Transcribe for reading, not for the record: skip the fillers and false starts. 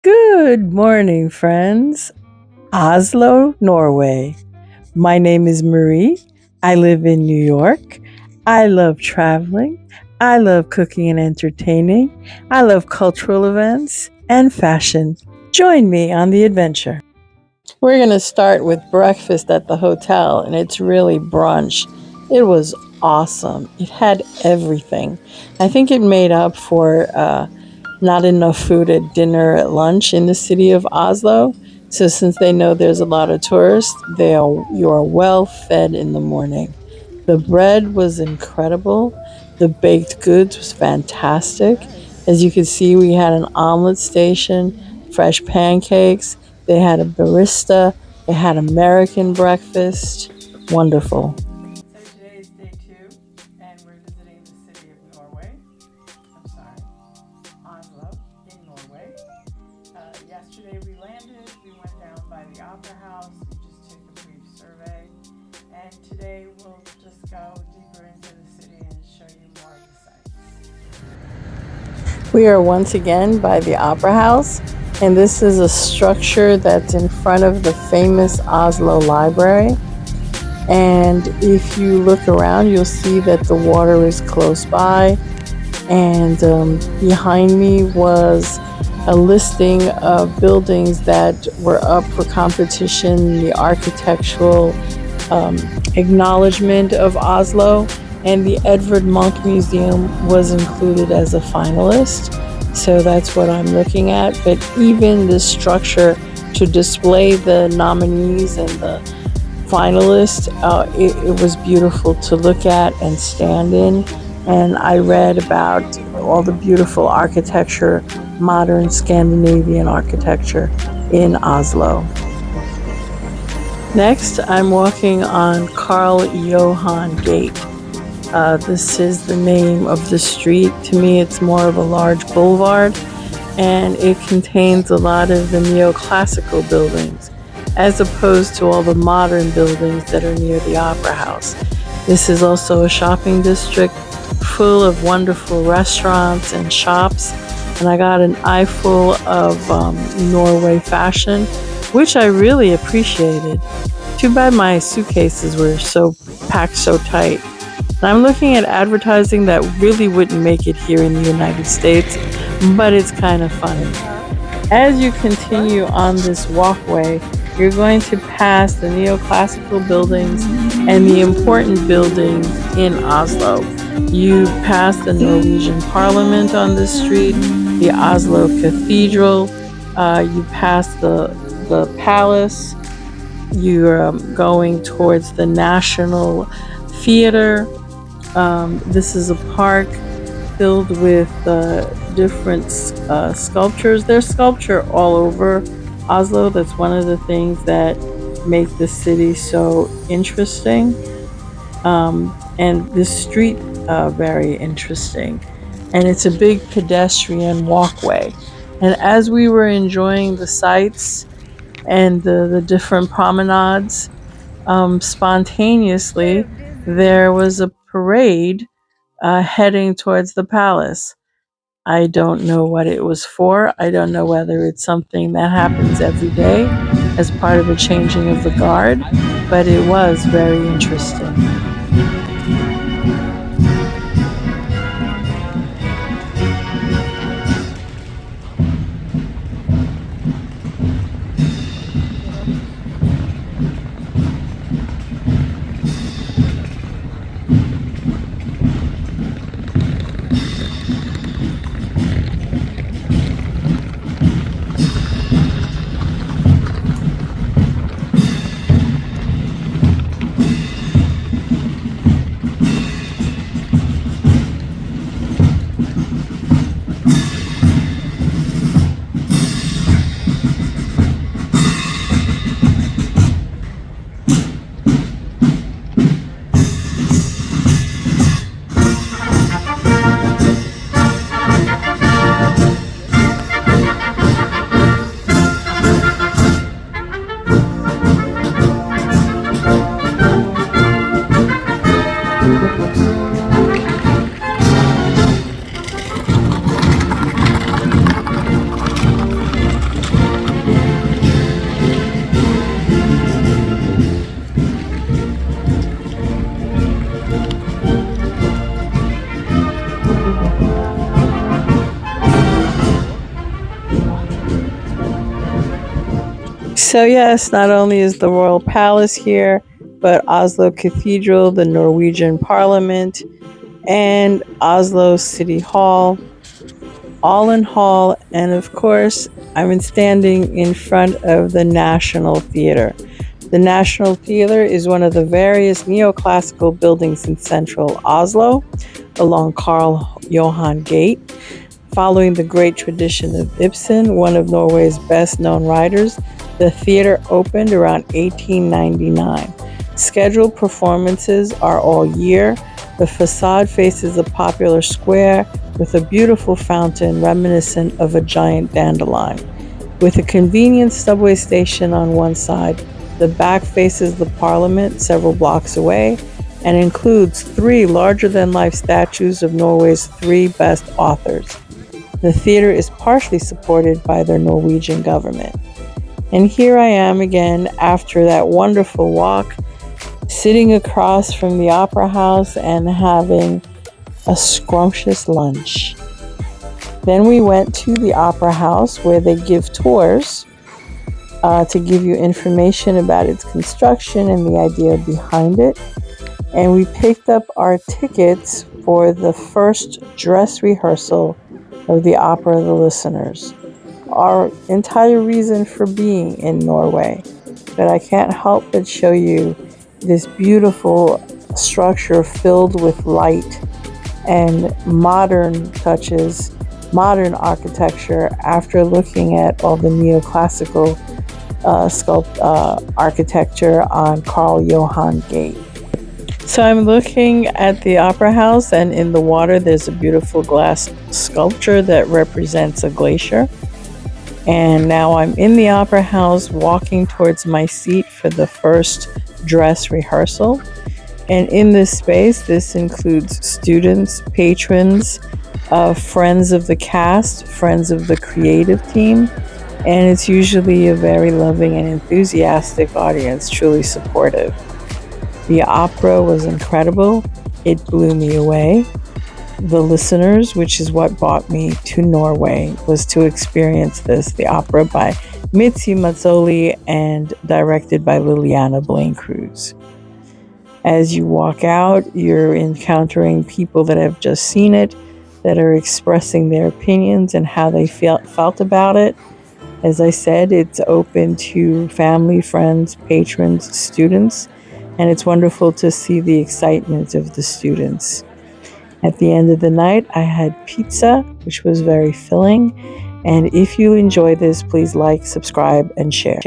Good morning, friends. Oslo, Norway. My name is Marie. I live in New York. I love traveling. I love cooking and entertaining. I love cultural events and fashion. Join me on the adventure. We're going to start with breakfast at the hotel, and it's really brunch. It was awesome. It had everything. I think it made up for not enough food at dinner at lunch in the city of Oslo. So since they know there's a lot of tourists, you are well fed in the morning. The bread was incredible. The baked goods was fantastic. As you can see, we had an omelet station, fresh pancakes. They had a barista. They had American breakfast. Wonderful. So today is day 2, and we're visiting the city of Norway. Oslo in Norway. Yesterday we landed, we went down by the Opera House, we just took a brief survey, and today we'll just go deeper into the city and show you more of the sights. We are once again by the Opera House, and this is a structure that's in front of the famous Oslo Library. And if you look around, you'll see that the water is close by. And behind me was a listing of buildings that were up for competition, the architectural acknowledgement of Oslo, and the Edvard Munch Museum was included as a finalist. So that's what I'm looking at. But even the structure to display the nominees and the finalists, it was beautiful to look at and stand in. And I read about all the beautiful architecture, modern Scandinavian architecture in Oslo. Next, I'm walking on Karl Johan Gate. This is the name of the street. To me, it's more of a large boulevard, and it contains a lot of the neoclassical buildings, as opposed to all the modern buildings that are near the Opera House. This is also a shopping district full of wonderful restaurants and shops, and I got an eyeful of Norway fashion, which I really appreciated. Too bad my suitcases were packed so tight. And I'm looking at advertising that really wouldn't make it here in the United States, but it's kind of funny. As you continue on this walkway, you're going to pass the neoclassical buildings and the important buildings in Oslo. You pass the Norwegian Parliament on this street, the Oslo Cathedral, you pass the palace, you're going towards the National Theater. This is a park filled with different sculptures. There's sculpture all over Oslo. That's one of the things that make the city so interesting. And this street, very interesting. And it's a big pedestrian walkway. And as we were enjoying the sights and the different promenades, spontaneously, there was a parade heading towards the palace. I don't know what it was for. I don't know whether it's something that happens every day as part of the changing of the guard, but it was very interesting. So yes, not only is the Royal Palace here, but Oslo Cathedral, the Norwegian Parliament, and Oslo City Hall, all in hall, and of course, I'm standing in front of the National Theatre. The National Theatre is one of the various neoclassical buildings in central Oslo along Karl Johan Gate. Following the great tradition of Ibsen, one of Norway's best known writers, the theater opened around 1899. Scheduled performances are all year. The facade faces a popular square with a beautiful fountain reminiscent of a giant dandelion. With a convenient subway station on one side, the back faces the Parliament several blocks away and includes 3 larger-than-life statues of Norway's 3 best authors. The theater is partially supported by their Norwegian government. And here I am again after that wonderful walk, sitting across from the Opera House and having a scrumptious lunch. Then we went to the Opera House where they give tours to give you information about its construction and the idea behind it. And we picked up our tickets for the first dress rehearsal of the Opera of the Listeners. Our entire reason for being in Norway. But I can't help but show you this beautiful structure filled with light and modern touches, modern architecture after looking at all the neoclassical architecture on Karl Johan Gate. So I'm looking at the Opera House, and in the water there's a beautiful glass sculpture that represents a glacier. And now I'm in the Opera House walking towards my seat for the first dress rehearsal. And in this space, this includes students, patrons, friends of the cast, friends of the creative team, and it's usually a very loving and enthusiastic audience, truly supportive. The opera was incredible. It blew me away. The Listeners, which is what brought me to Norway, was to experience this, the opera by Mitzi Mazzoli and directed by Liliana Blaine-Cruz. As you walk out, you're encountering people that have just seen it, that are expressing their opinions and how they felt about it. As I said, it's open to family, friends, patrons, students, and it's wonderful to see the excitement of the students. At the end of the night, I had pizza, which was very filling. And if you enjoy this, please like, subscribe, and share.